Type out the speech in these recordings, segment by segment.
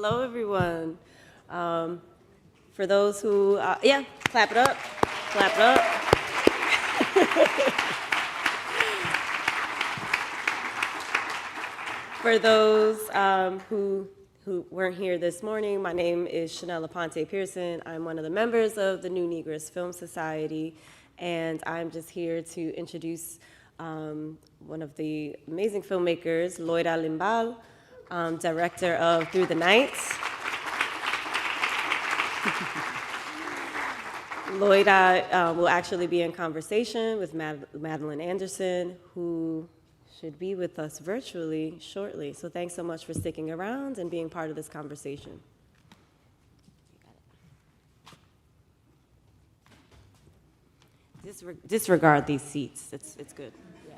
Hello, everyone. Um, for those who, clap it up, clap it up. For those who weren't here this morning, my name is Chanel Aponte Pearson. I'm one of the members of the New Negress Film Society, and I'm just here to introduce one of the amazing filmmakers, Loira Limbal, director of Through the Night. Loira will actually be in conversation with Madeline Anderson, who should be with us virtually shortly. So thanks so much for sticking around and being part of this conversation. Disregard these seats. It's good. Yeah.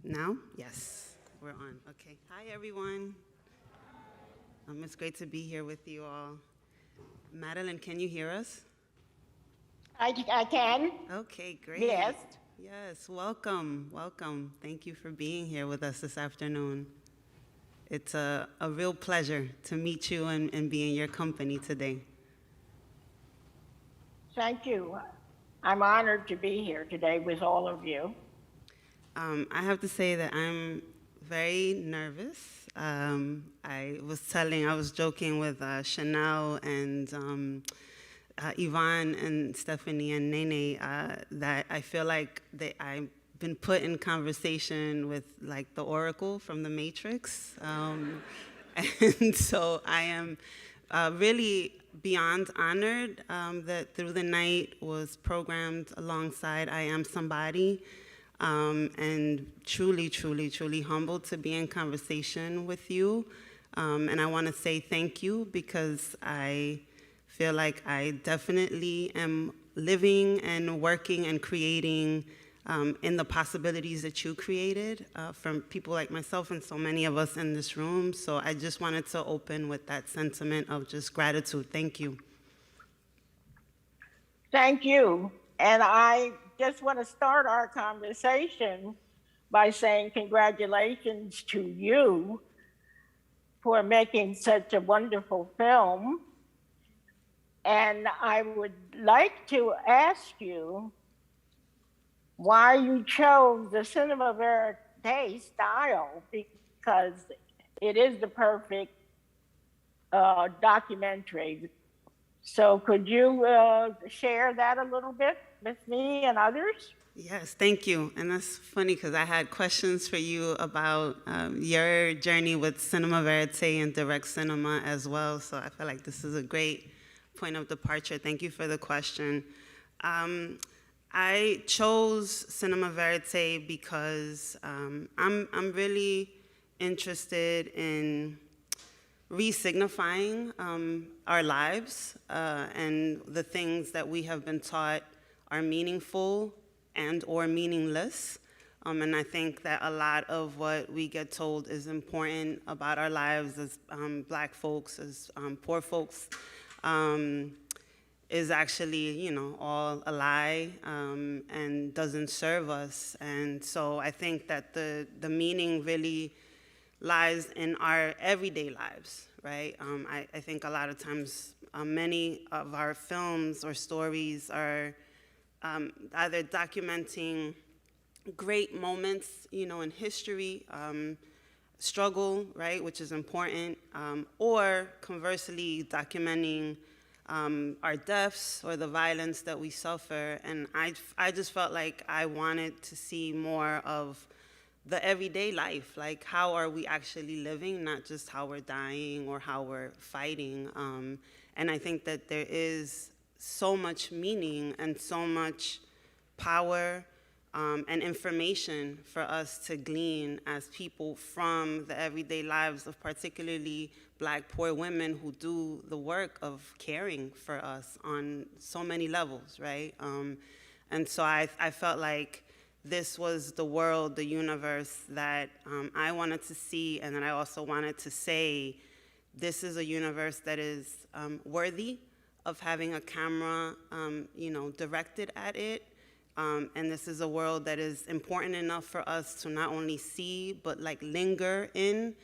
Now? Yes, we're on. Okay. Hi, everyone. It's great to be here with you all. Madeline, can you hear us? I can. Okay, great. Yes. Yes, welcome, welcome. Thank you for being here with us this afternoon. It's a real pleasure to meet you and be in your company today. Thank you. I'm honored to be here today with all of you. I have to say that I'm very nervous. I was joking with Chanel and Yvonne and Stephanie and Nene that I feel like I've been put in conversation with like the Oracle from the Matrix. And so I am really beyond honored that Through the Night was programmed alongside I Am Somebody. And truly, truly, truly humbled to be in conversation with you. And I want to say thank you because I feel like I definitely am living and working and creating in the possibilities that you created from people like myself and so many of us in this room. So I just wanted to open with that sentiment of just gratitude. Thank you. Thank you. And I just want to start our conversation by saying congratulations to you for making such a wonderful film. And I would like to ask you why you chose the cinema verite style, because it is the perfect documentary. So could you share that a little bit with me and others? Yes, thank you. And that's funny because I had questions for you about your journey with cinema verite and direct cinema as well. So I feel like this is a great point of departure. Thank you for the question. I chose cinema verite because I'm really interested in re-signifying our lives and the things that we have been taught are meaningful and or meaningless. And I think that a lot of what we get told is important about our lives as Black folks, as poor folks, is actually, all a lie and doesn't serve us. And so I think that the meaning really lies in our everyday lives, right? I think a lot of times many of our films or stories are either documenting great moments, in history, struggle, right, which is important, or conversely documenting our deaths or the violence that we suffer. And I just felt like I wanted to see more of the everyday life, like how are we actually living, not just how we're dying or how we're fighting. And I think that there is so much meaning and so much power and information for us to glean as people from the everyday lives of particularly Black poor women who do the work of caring for us on so many levels, right? And so I felt like this was the world, the universe that I wanted to see, and then I also wanted to say, this is a universe that is worthy of having a camera, directed at it. And this is a world that is important enough for us to not only see, but like linger in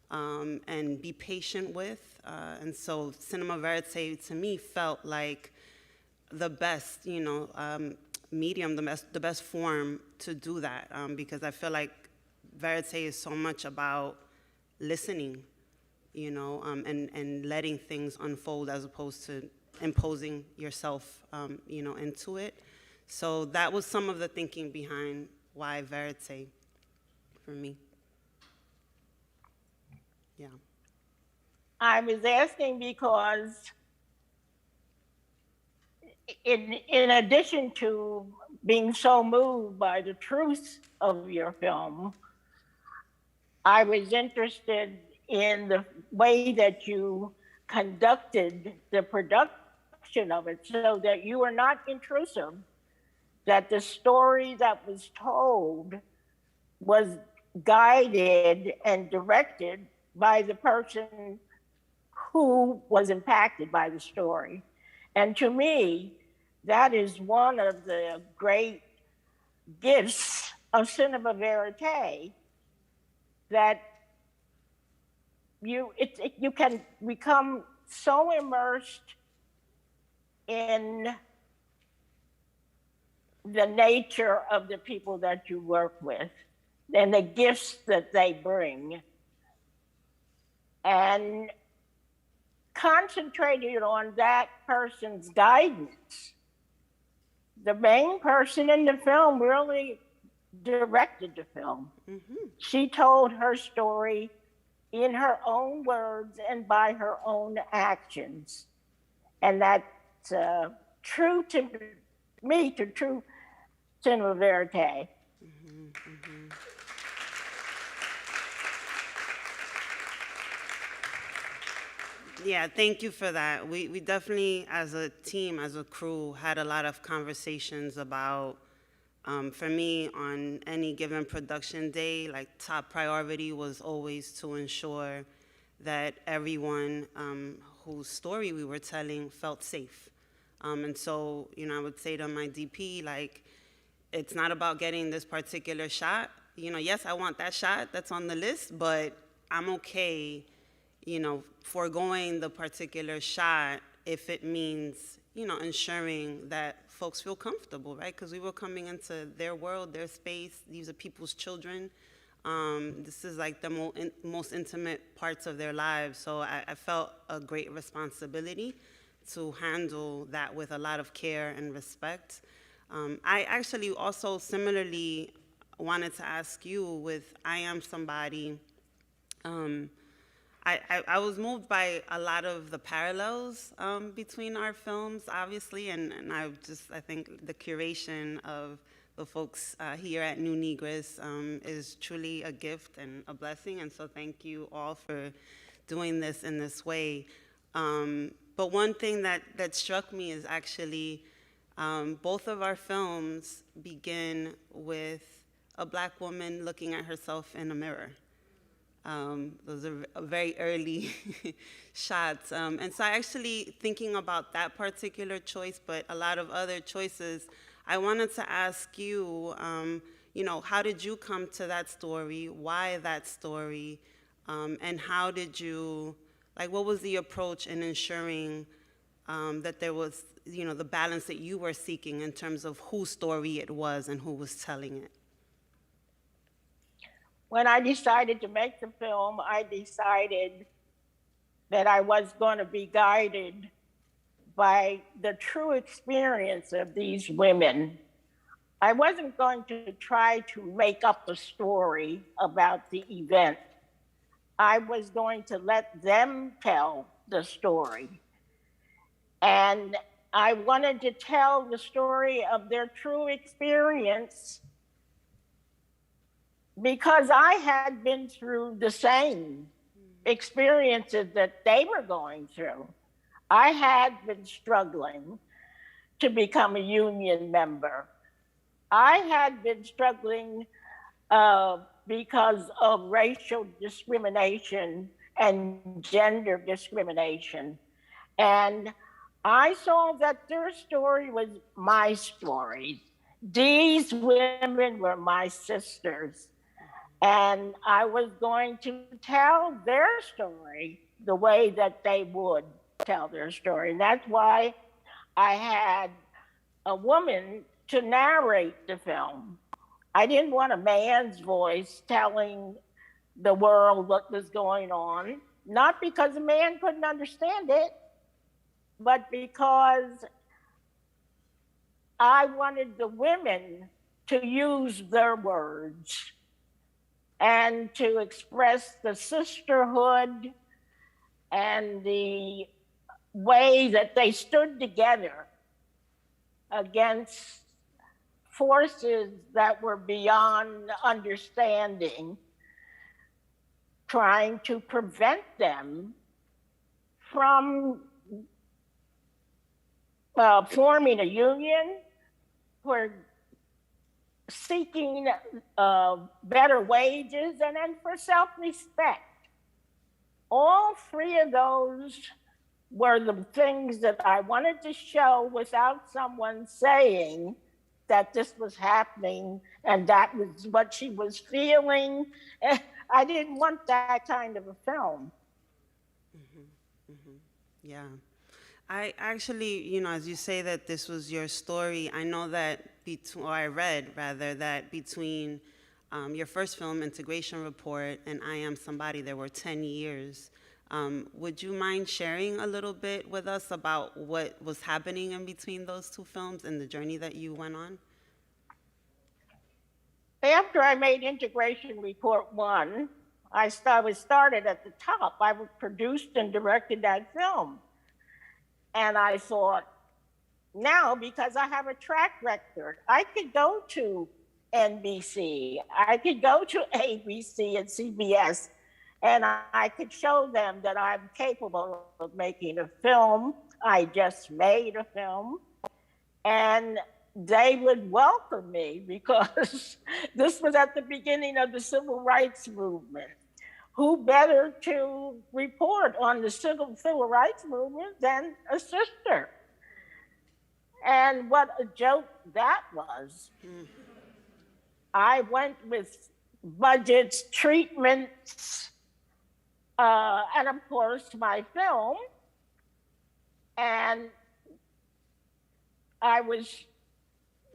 and be patient with. And so cinema verite to me felt like the best, medium, the best form to do that, because I feel like verite is so much about listening, and letting things unfold as opposed to imposing yourself, into it. So that was some of the thinking behind why verite for me. Yeah. I was asking because in addition to being so moved by the truth of your film, I was interested in the way that you conducted the production of it so that you were not intrusive, that the story that was told was guided and directed by the person who was impacted by the story. And to me, that is one of the great gifts of cinema verite, that you can become so immersed in the nature of the people that you work with and the gifts that they bring, and concentrated on that person's guidance. The main person in the film really directed the film. Mm-hmm. She told her story in her own words and by her own actions. And that's true to me, to true cinema verite. Mm-hmm, mm-hmm. Yeah, thank you for that. We definitely, as a team, as a crew, had a lot of conversations about, for me, on any given production day, like top priority was always to ensure that everyone whose story we were telling felt safe. And so, I would say to my DP, like, it's not about getting this particular shot. Yes, I want that shot that's on the list, but I'm okay foregoing the particular shot if it means, ensuring that folks feel comfortable, right? Because we were coming into their world, their space. These are people's children. This is like the most intimate parts of their lives. So I felt a great responsibility to handle that with a lot of care and respect. I actually also similarly wanted to ask you with I Am Somebody, I was moved by a lot of the parallels between our films, obviously, and I think the curation of the folks here at New Negress is truly a gift and a blessing, and so thank you all for doing this in this way. But one thing that struck me is actually both of our films begin with a Black woman looking at herself in a mirror. Those are very early shots. And so I actually, thinking about that particular choice, but a lot of other choices, I wanted to ask you, how did you come to that story? Why that story? And how did you, what was the approach in ensuring that there was, the balance that you were seeking in terms of whose story it was and who was telling it? When I decided to make the film, I decided that I was going to be guided by the true experience of these women. I wasn't going to try to make up a story about the event. I was going to let them tell the story. And I wanted to tell the story of their true experience because I had been through the same experiences that they were going through. I had been struggling to become a union member. I had been struggling because of racial discrimination and gender discrimination. And I saw that their story was my story. These women were my sisters. And I was going to tell their story the way that they would tell their story. And that's why I had a woman to narrate the film. I didn't want a man's voice telling the world what was going on, not because a man couldn't understand it, but because I wanted the women to use their words and to express the sisterhood and the way that they stood together against forces that were beyond understanding, trying to prevent them from forming a union, for seeking better wages, and then for self-respect. All three of those were the things that I wanted to show without someone saying that this was happening and that was what she was feeling. I didn't want that kind of a film. Yeah. I actually, you know, as you say that this was your story, I know that, or I read rather, that between your first film, Integration Report, and I Am Somebody, there were 10 years. Would you mind sharing a little bit with us about what was happening in between those two films and the journey that you went on? After I made Integration Report 1, I was started at the top. I produced and directed that film. And I thought, now, because I have a track record, I could go to NBC, I could go to ABC and CBS, and I could show them that I'm capable of making a film. I just made a film. And they would welcome me because this was at the beginning of the civil rights movement. Who better to report on the civil rights movement than a sister? And what a joke that was. I went with budgets, treatments, and of course my film. And I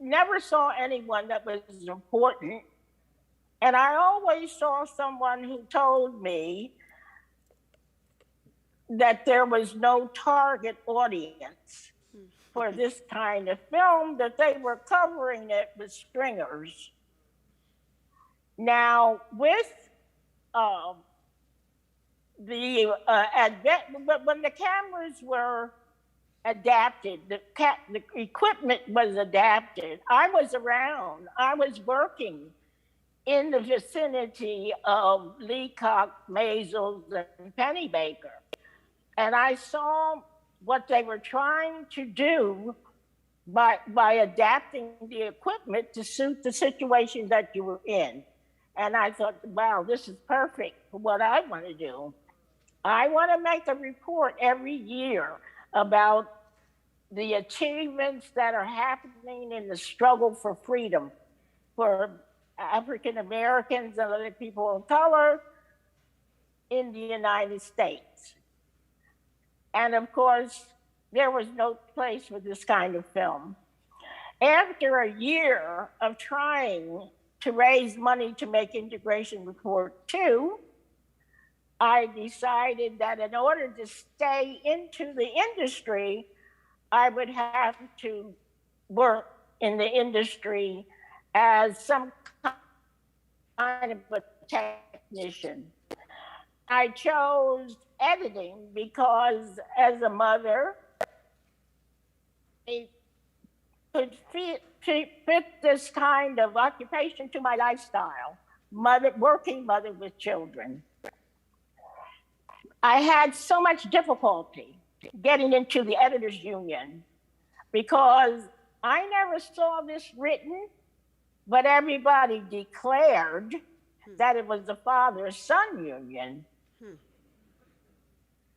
never saw anyone that was important. And I always saw someone who told me that there was no target audience for this kind of film, that they were covering it with stringers. Now, with when the cameras were adapted, the equipment was adapted, I was around, I was working in the vicinity of Leacock, Maysles, and Pennybaker. And I saw what they were trying to do by adapting the equipment to suit the situation that you were in. And I thought, wow, this is perfect for what I want to do. I want to make a report every year about the achievements that are happening in the struggle for freedom for African Americans and other people of color in the United States. And of course, there was no place for this kind of film. After a year of trying to raise money to make Integration Report 2, I decided that in order to stay into the industry, I would have to work in the industry as some kind of a technician. I chose editing because as a mother, it could fit this kind of occupation to my lifestyle. working mother with children. I had so much difficulty getting into the editors union because I never saw this written, but everybody declared that it was the father-son union.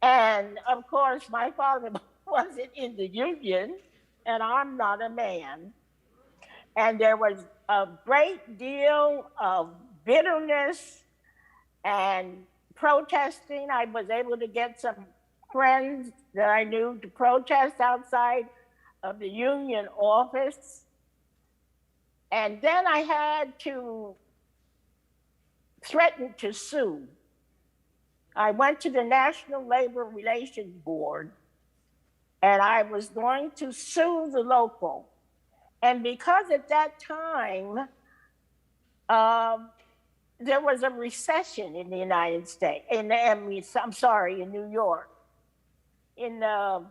And of course, my father wasn't in the union, and I'm not a man. And there was a great deal of bitterness and protesting. I was able to get some friends that I knew to protest outside of the union office. And then I had to threaten to sue. I went to the National Labor Relations Board and I was going to sue the local. And because at that time, there was a recession in the United States, in New York, in the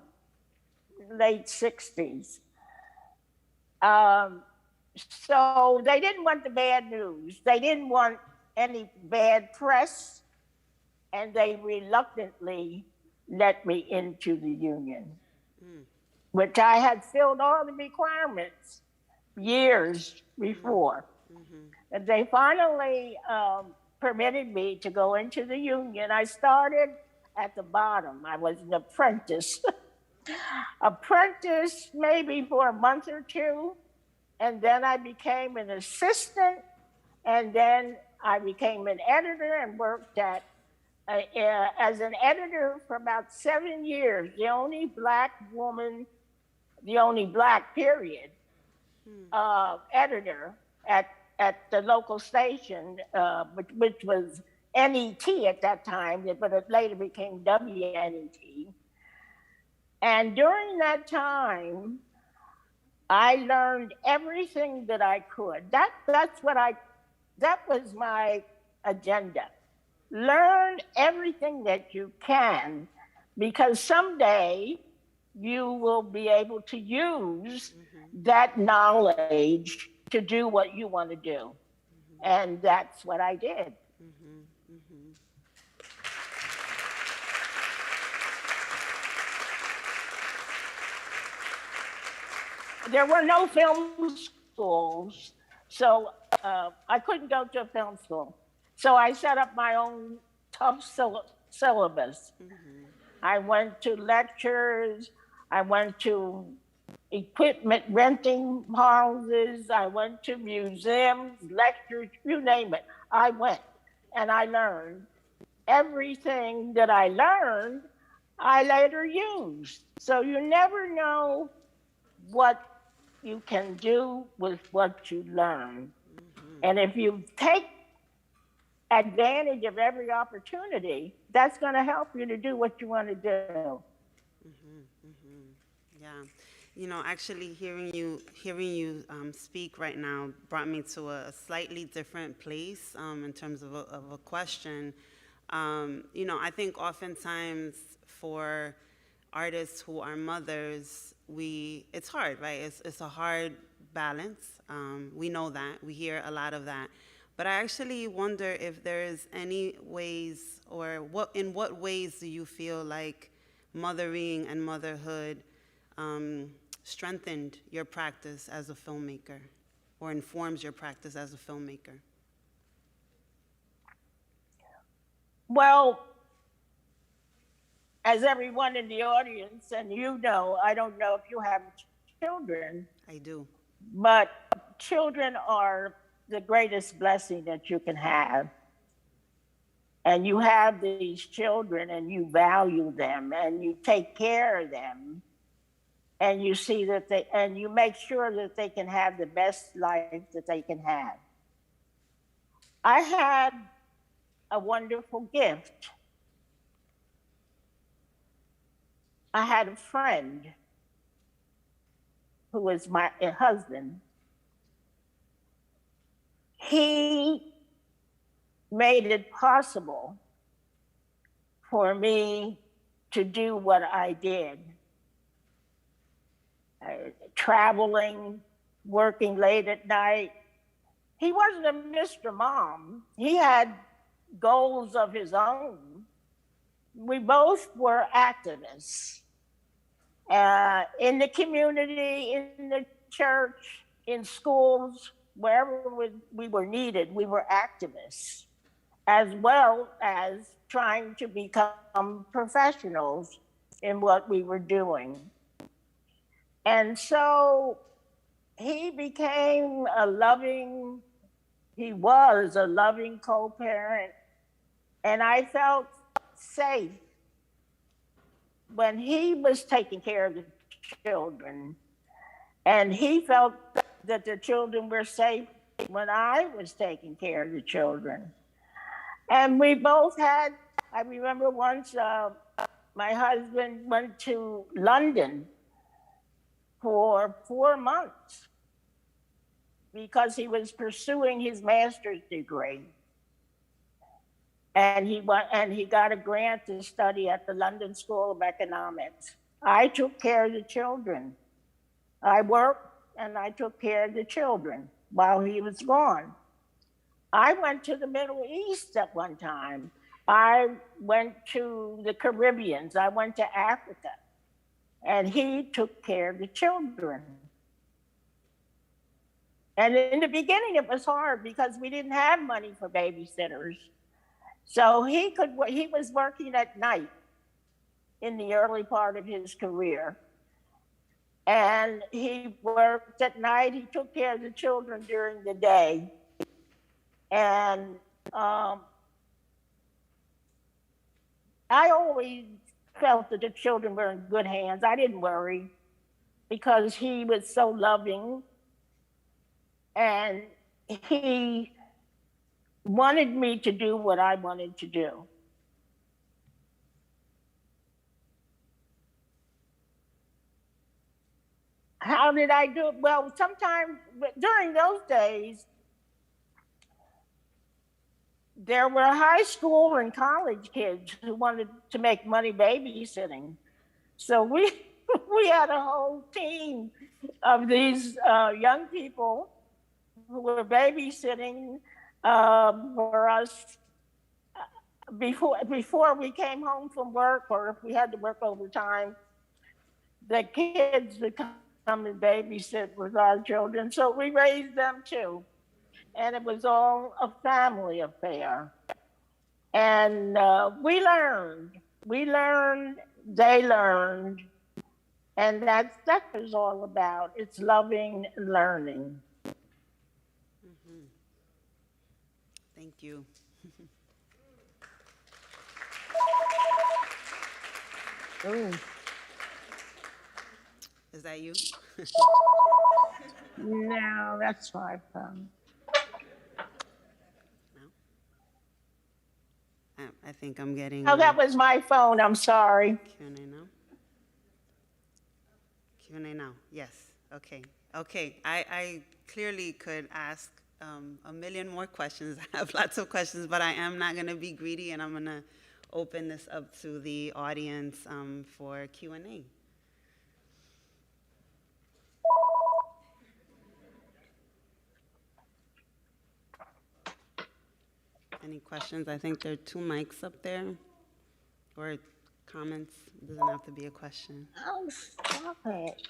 late 60s. So they didn't want the bad news. They didn't want any bad press, and they reluctantly let me into the union, which I had filled all the requirements years before. And they finally permitted me to go into the union. I started at the bottom. I was an apprentice. Apprentice maybe for a month or two, and then I became an assistant, and then I became an editor and worked as an editor for about 7 years, the only black woman, the only black period, editor at the local station, which was NET at that time, but it later became WNET. And during that time, I learned everything that I could. That was my agenda. Learn everything that you can, because someday you will be able to use that knowledge to do what you want to do. And that's what I did. There were no film schools, so I couldn't go to a film school. So I set up my own tough syllabus. I went to lectures, I went to equipment renting houses, I went to museums, lectures, you name it. I went and I learned. Everything that I learned, I later used. So you never know what you can do with what you learn. And if you take advantage of every opportunity, that's going to help you to do what you want to do. Yeah, actually hearing you speak right now brought me to a slightly different place in terms of a question. I think oftentimes for artists who are mothers, it's hard, right? It's a hard balance. We know that. We hear a lot of that. But I actually wonder if there's any ways, or in what ways do you feel like mothering and motherhood strengthened your practice as a filmmaker, or informs your practice as a filmmaker? Well, as everyone in the audience, and I don't know if you have children. I do. But children are the greatest blessing that you can have. And you have these children and you value them and you take care of them. And you see and you make sure that they can have the best life that they can have. I had a wonderful gift. I had a friend who was my husband. He made it possible for me to do what I did. Traveling, working late at night. he wasn't a Mr. Mom. He had goals of his own. We both were activists in the community, in the church, in schools, wherever we were needed, we were activists, as well as trying to become professionals in what we were doing. And so he was a loving co-parent, and I felt safe when he was taking care of the children, and he felt that the children were safe when I was taking care of the children. And we both had, I remember once my husband went to London for 4 months because he was pursuing his master's degree. And he got a grant to study at the London School of Economics. I took care of the children. I worked and I took care of the children while he was gone. I went to the Middle East at one time. I went to the Caribbean. I went to Africa. And he took care of the children. And in the beginning, it was hard because we didn't have money for babysitters. So he was working at night in the early part of his career. And he worked at night. He took care of the children during the day. And I always felt that the children were in good hands. I didn't worry because he was so loving. And he wanted me to do what I wanted to do. How did I do it? Well, sometimes during those days, there were high school and college kids who wanted to make money babysitting. So we had a whole team of these young people who were babysitting for us before we came home from work, or if we had to work overtime, the kids would come and babysit with our children. So we raised them too. And it was all a family affair. And we learned, they learned. And that's what it's all about. It's loving and learning. Mm-hmm. Thank you. Ooh. Is that you? No, that's my phone. No? I think I'm getting... Oh, that was my phone. I'm sorry. Q&A now? Q&A now, yes. Okay. Okay, I clearly could ask a million more questions. I have lots of questions, but I am not going to be greedy, and I'm going to open this up to the audience for Q&A. Any questions? I think there are 2 mics up there, or comments. It doesn't have to be a question. Oh, stop it.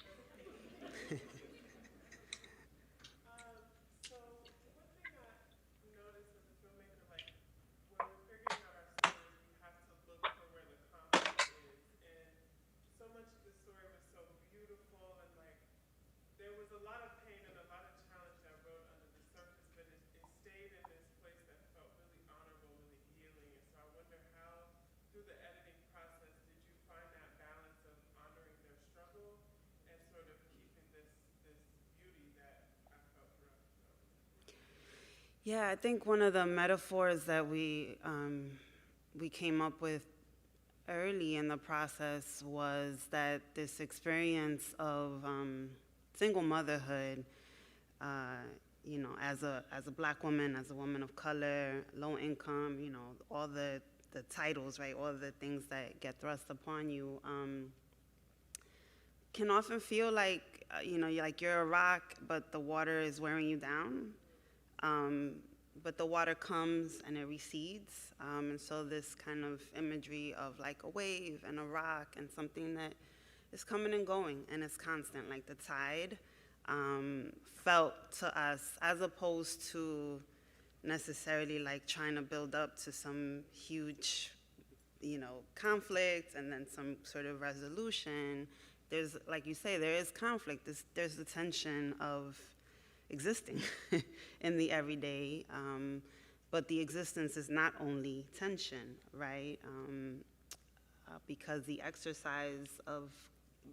Yeah, I think one of the metaphors that we came up with early in the process was that this experience of single motherhood, you know, as a Black woman, as a woman of color, low income, you know, all the titles, right, all the things that get thrust upon you, can often feel like, you know, like you're a rock, but the water is wearing you down. but the water comes and it recedes. And so this kind of imagery of like a wave and a rock and something that is coming and going and it's constant, like the tide, felt to us, as opposed to necessarily like trying to build up to some huge, conflict and then some sort of resolution. There's, like you say, there is conflict. There's the tension of existing in the everyday, but the existence is not only tension, right? Because the exercise of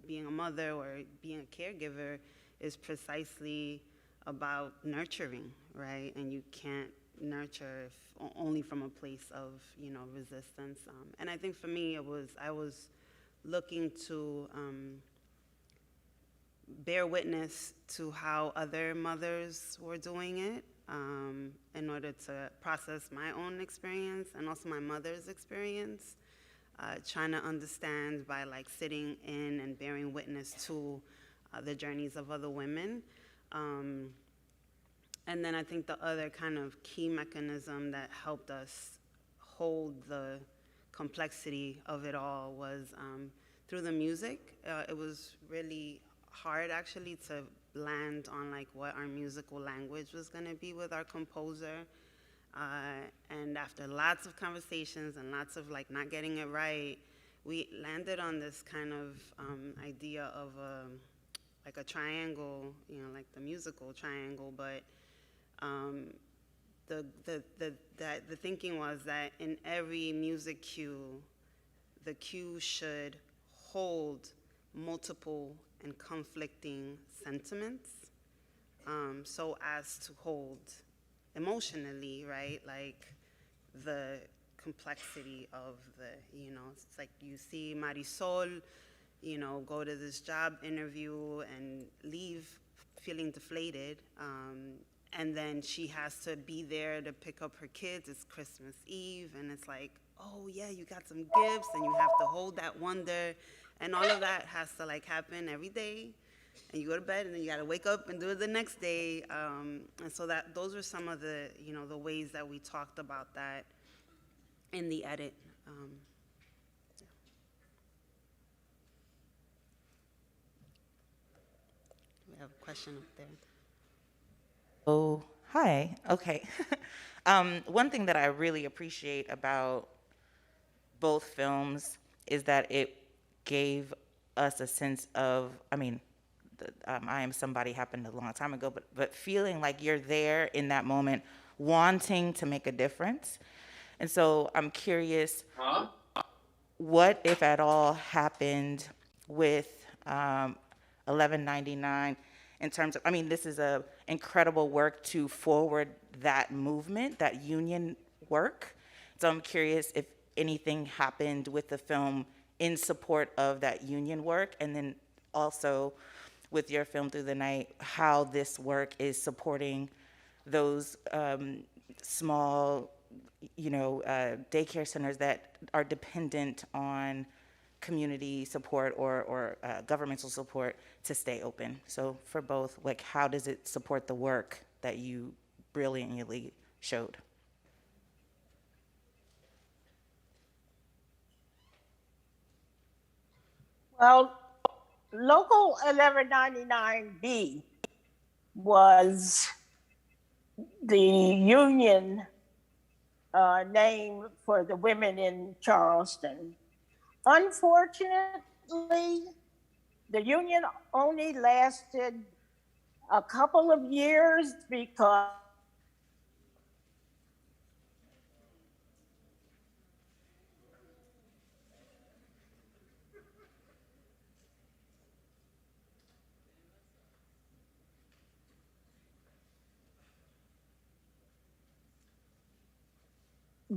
being a mother or being a caregiver is precisely about nurturing, right? And you can't nurture only from a place of, resistance. And I think for me, I was looking to bear witness to how other mothers were doing it, in order to process my own experience and also my mother's experience, trying to understand by like sitting in and bearing witness to the journeys of other women. And then I think the other kind of key mechanism that helped us hold the complexity of it all was through the music. It was really hard actually to land on like what our musical language was going to be with our composer. And after lots of conversations and lots of like not getting it right, we landed on this kind of idea of like a triangle, like the musical triangle, but the thinking was that in every music cue, the cue should hold multiple and conflicting sentiments, so as to hold emotionally, right? Like the complexity of it's like you see Marisol, go to this job interview and leave feeling deflated. And then she has to be there to pick up her kids. It's Christmas Eve, and it's like, oh yeah, you got some gifts, and you have to hold that wonder, and all of that has to like happen every day. And you go to bed, and then you got to wake up and do it the next day. And so those are some of the the ways that we talked about that in the edit. We have a question up there. Oh, hi. Okay. One thing that I really appreciate about both films is that it gave us a sense of, I Am Somebody happened a long time ago, but feeling like you're there in that moment, wanting to make a difference. And so I'm curious, what, if at all, happened with 1199 in terms of, this is a incredible work to forward that movement, that union work. So I'm curious if anything happened with the film in support of that union work, and then also with your film Through the Night, how this work is supporting those small, daycare centers that are dependent on community support or governmental support to stay open. So for both, like, how does it support the work that you brilliantly showed? Well, Local 1199B was the union name for the women in Charleston. Unfortunately, the union only lasted a couple of years because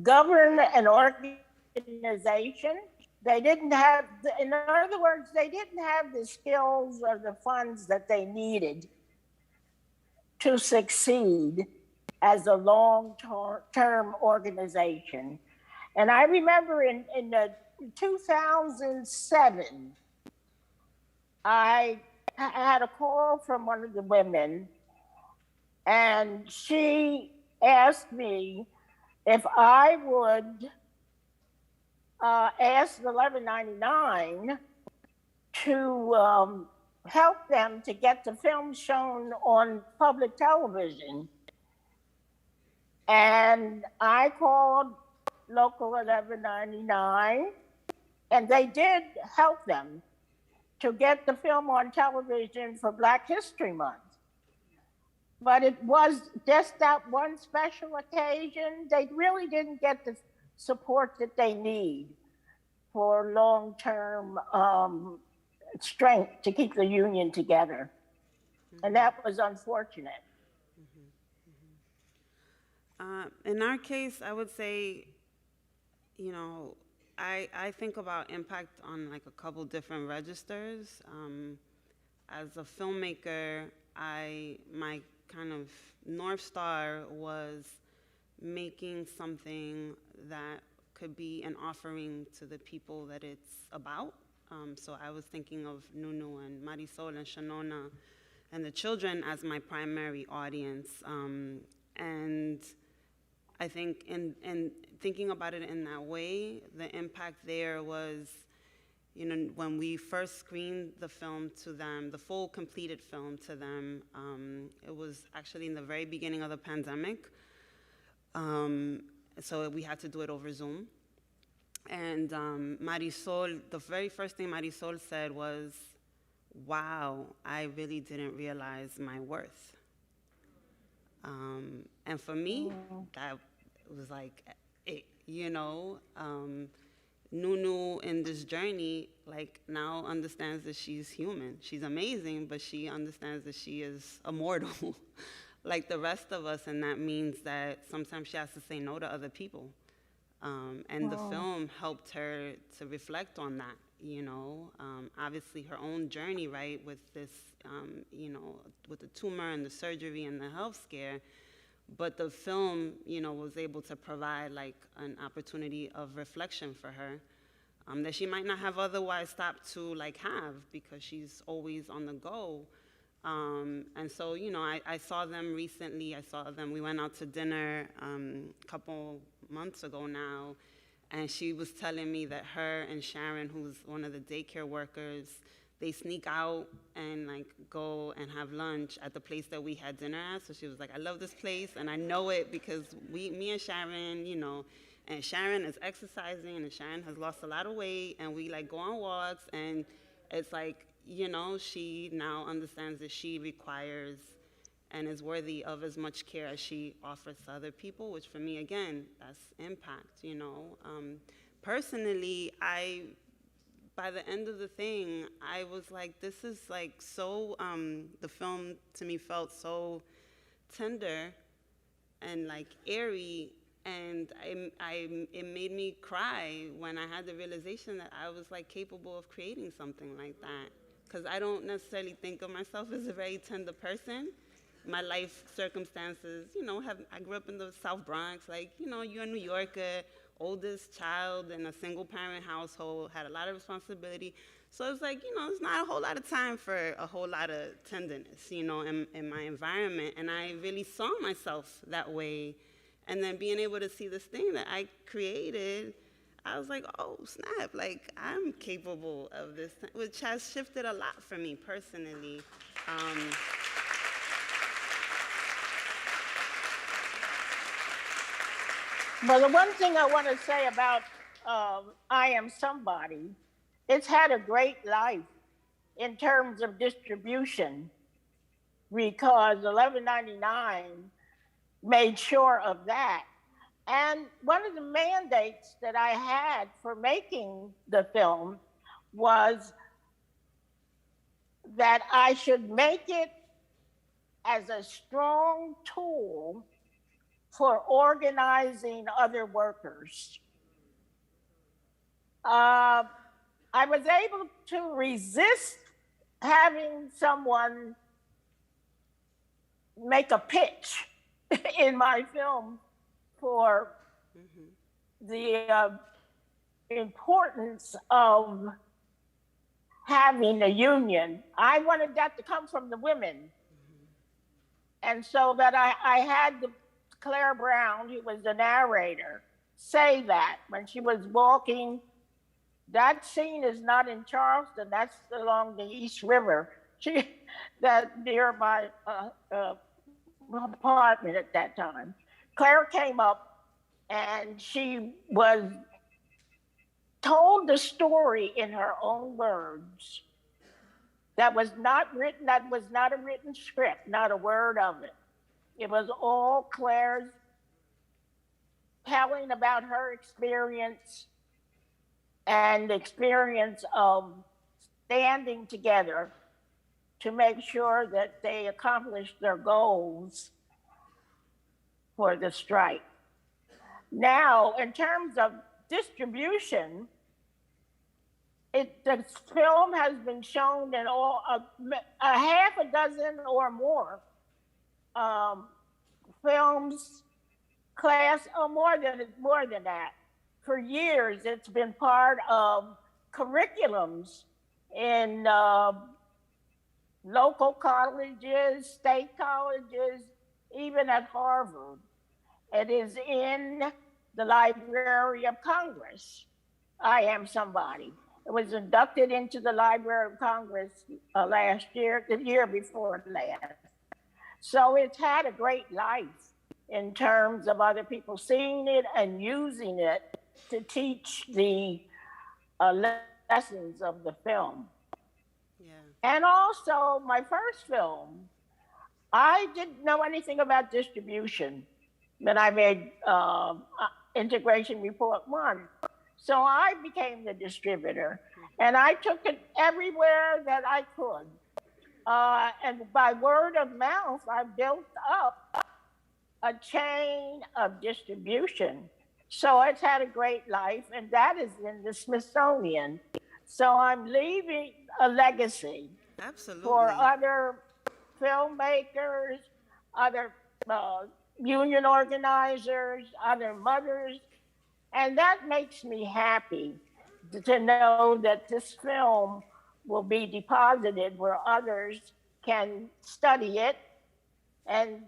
govern an organization. They didn't have, in other words, they didn't have the skills or the funds that they needed to succeed as a long-term organization. And I remember in 2007, I had a call from one of the women And she asked me if I would ask 1199 to help them to get the film shown on public television. And I called local 1199, and they did help them to get the film on television for Black History Month. But it was just that one special occasion. They really didn't get the support that they need for long-term strength to keep the union together. And that was unfortunate. In our case, I would say, you know, I think about impact on like a couple different registers. As a filmmaker, my kind of North Star was making something that could be an offering to the people that it's about. So I was thinking of Nunu and Marisol and Shanona and the children as my primary audience. And I think in thinking about it in that way, the impact there was, you know, when we first screened the film to them, the full completed film to them, it was actually in the very beginning of the pandemic. So we had to do it over Zoom. And Marisol, the very first thing Marisol said was, wow, I really didn't realize my worth. And for me, that was like it, you know. Nunu in this journey, like, now understands that she's human. She's amazing, but she understands that she is immortal, like the rest of us, and that means that sometimes she has to say no to other people. And the film helped her to reflect on that, you know. Obviously, her own journey, right, with this, you know, with the tumor and the surgery and the health scare. But the film, you know, was able to provide like an opportunity of reflection for her that she might not have otherwise stopped to like have, because she's always on the go. And so, you know, I saw them recently. We went out to dinner a couple months ago now, and she was telling me that her and Sharon, who's one of the daycare workers, they sneak out and like go and have lunch at the place that we had dinner at. So she was like, I love this place, and I know it because me and Sharon, you know, and Sharon is exercising, and Sharon has lost a lot of weight, and we like go on walks, and it's like, you know, she now understands that she requires and is worthy of as much care as she offers to other people, which for me, again, that's impact, you know. Personally, by the end of the thing, I was like, this is like so, the film to me felt so tender and like airy, and it made me cry when I had the realization that I was like capable of creating something like that. Because I don't necessarily think of myself as a very tender person. My life circumstances, you know, I grew up in the South Bronx, like, you know, you're a New Yorker, oldest child in a single parent household, had a lot of responsibility. So it's like, you know, it's not a whole lot of time for a whole lot of tenderness, you know, in my environment. And I really saw myself that way. And then being able to see this thing that I created, I was like, oh, snap, like, I'm capable of this, which has shifted a lot for me personally. But the one thing I want to say about I Am Somebody, it's had a great life in terms of distribution, because 1199 made sure of that. And one of the mandates that I had for making the film was that I should make it as a strong tool for organizing other workers. I was able to resist having someone make a pitch in my film for the importance of having a union. I wanted that to come from the women. And so that I had Claire Brown, who was the narrator, say that when she was walking. That scene is not in Charleston. That's along the East River. She, that near my apartment at that time. Claire came up and she was told the story in her own words. That was not written. That was not a written script. Not a word of it. It was all Claire's telling about her experience and the experience of standing together to make sure that they accomplished their goals for the strike. Now, in terms of distribution, the film has been shown in a half a dozen or more films, or more than that. For years, it's been part of curriculums in local colleges, state colleges, even at Harvard. It is in the Library of Congress. I Am Somebody. It was inducted into the Library of Congress last year, the year before last. So it's had a great life in terms of other people seeing it and using it to teach the lessons of the film. Yeah. And also, my first film, I didn't know anything about distribution when I made Integration Report 1. So I became the distributor, and I took it everywhere that I could. And by word of mouth, I built up a chain of distribution. So it's had a great life, and that is in the Smithsonian. So I'm leaving a legacy. Absolutely. For other filmmakers, other union organizers, other mothers. And that makes me happy to know that this film will be deposited where others can study it and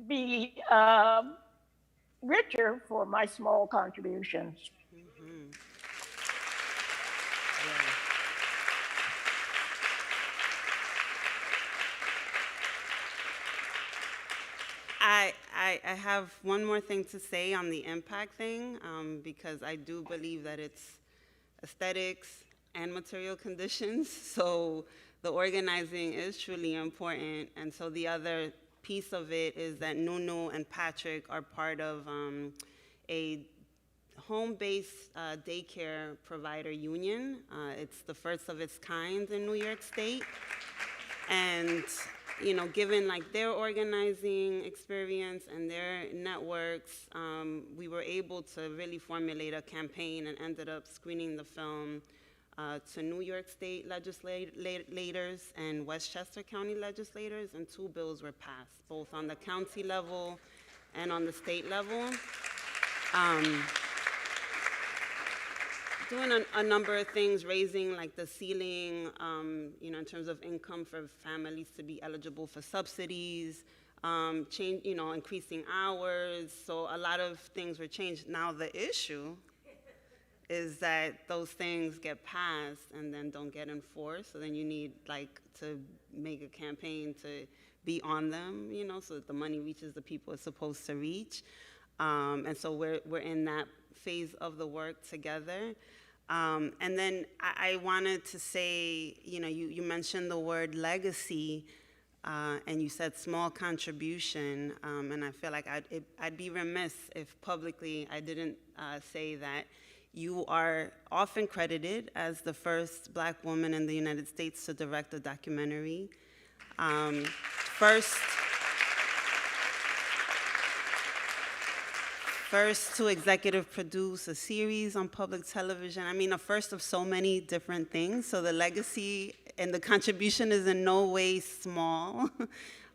be richer for my small contributions. Mm-hmm. I have one more thing to say on the impact thing, because I do believe that it's aesthetics and material conditions. So the organizing is truly important. And so the other piece of it is that Nunu and Patrick are part of a home-based daycare provider union. It's the first of its kind in New York State. And you know, given like their organizing experience and their networks, we were able to really formulate a campaign and ended up screening the film to New York State legislators and Westchester County legislators, and 2 bills were passed, both on the county level and on the state level. Doing a number of things, raising like the ceiling, you know, in terms of income for families to be eligible for subsidies, increasing hours. So a lot of things were changed. Now the issue is that those things get passed and then don't get enforced. So then you need like to make a campaign to be on them, you know, so that the money reaches the people it's supposed to reach. And so we're in that phase of the work together. And then I wanted to say, you know, you mentioned the word legacy, and you said small contribution, and I feel like I'd be remiss if publicly I didn't say that you are often credited as the first Black woman in the United States to direct a documentary. First to executive produce a series on public television. I mean, a first of so many different things. So the legacy and the contribution is in no way small.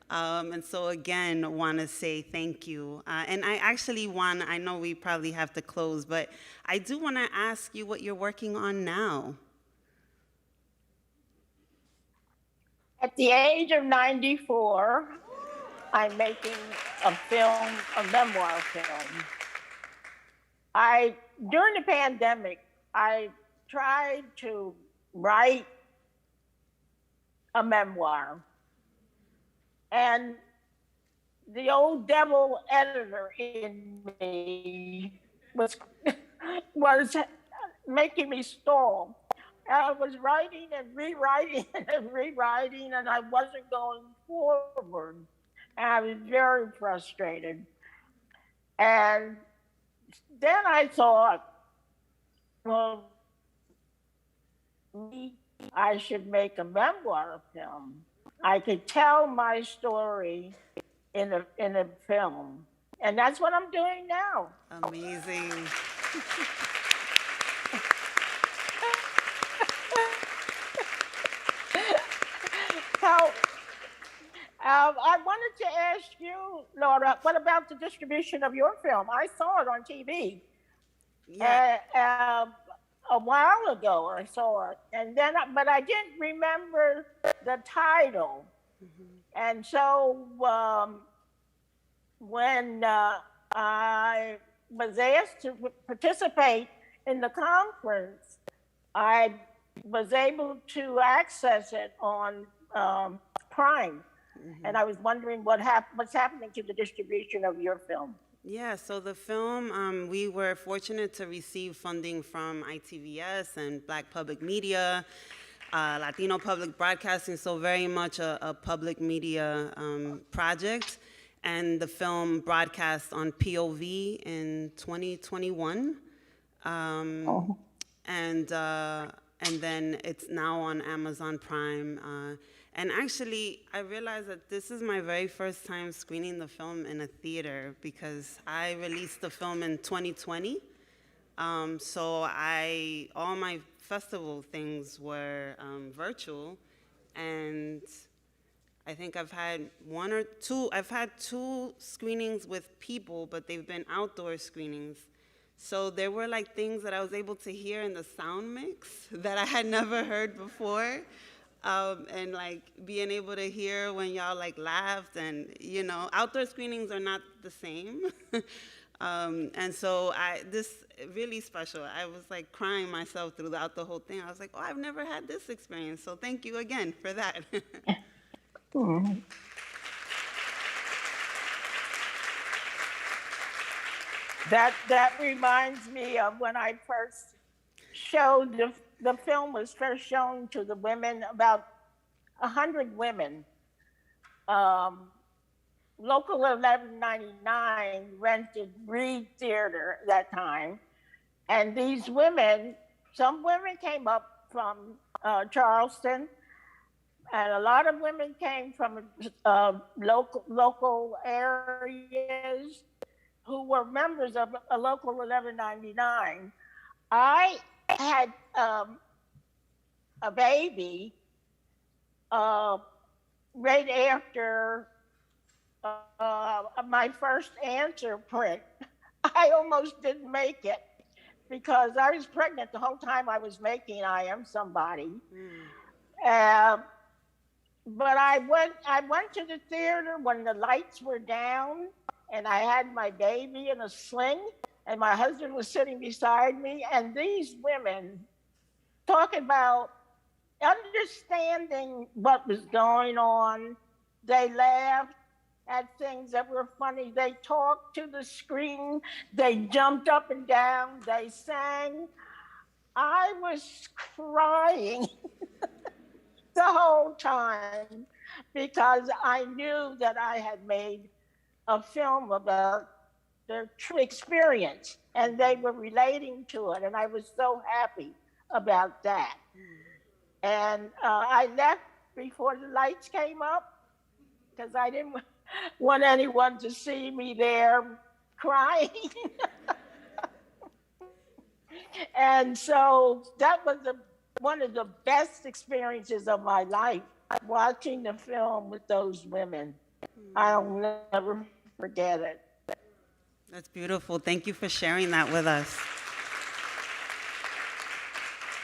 And so again, want to say thank you. And I actually I know we probably have to close, but I do want to ask you what you're working on now. At the age of 94, I'm making a film, a memoir film. During the pandemic, I tried to write a memoir. And the old devil editor in me was was making me stall. I was writing and rewriting and rewriting, and I wasn't going forward. And I was very frustrated. And then I thought, well, I should make a memoir film. I could tell my story in a film, and that's what I'm doing now. Amazing. How I wanted to ask you, Laura, what about the distribution of your film? I saw it on TV. Yeah. A while ago, I saw it, and then, but I didn't remember the title. And so when I was asked to participate in the conference, I was able to access it on Prime. And I was wondering what's happening to the distribution of your film. Yeah, so the film, we were fortunate to receive funding from ITVS and Black Public Media, Latino Public Broadcasting, so very much a public media project. And the film broadcast on POV in 2021. And then it's now on Amazon Prime. And actually, I realized that this is my very first time screening the film in a theater because I released the film in 2020. So all my festival things were virtual, and I think I've had two screenings with people, but they've been outdoor screenings. So there were like things that I was able to hear in the sound mix that I had never heard before. And like being able to hear when y'all like laughed, and outdoor screenings are not the same. And so this really special. I was like crying myself throughout the whole thing. I was like, oh, I've never had this experience. So thank you again for that. That reminds me of when I first showed the film was first shown to the women, about 100 women. Local 1199 rented Reed Theater at that time. And these women, some women came up from Charleston, and a lot of women came from local areas who were members of a local 1199. I had a baby right after my first answer print. I almost didn't make it because I was pregnant the whole time I was making I Am Somebody. But I went to the theater when the lights were down, and I had my baby in a sling, and my husband was sitting beside me, and these women talking about understanding what was going on. They laughed at things that were funny. They talked to the screen. They jumped up and down. They sang. I was crying the whole time because I knew that I had made a film about their true experience, and they were relating to it, and I was so happy about that. And I left before the lights came up because I didn't want anyone to see me there crying. And so that was one of the best experiences of my life, watching the film with those women. I'll never forget it. That's beautiful. Thank you for sharing that with us.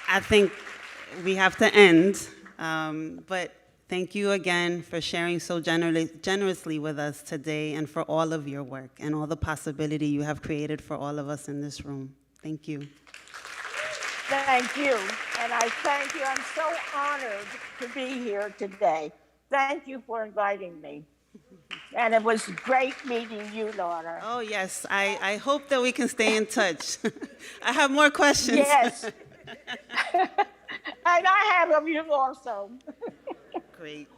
I think we have to end, but Thank you again for sharing so generously with us today and for all of your work and all the possibility you have created for all of us in this room. Thank you. Thank you. And I thank you. I'm so honored to be here today. Thank you for inviting me. And it was great meeting you, Laura. Oh, yes. I hope that we can stay in touch. I have more questions. Yes. And I have of you also. Great.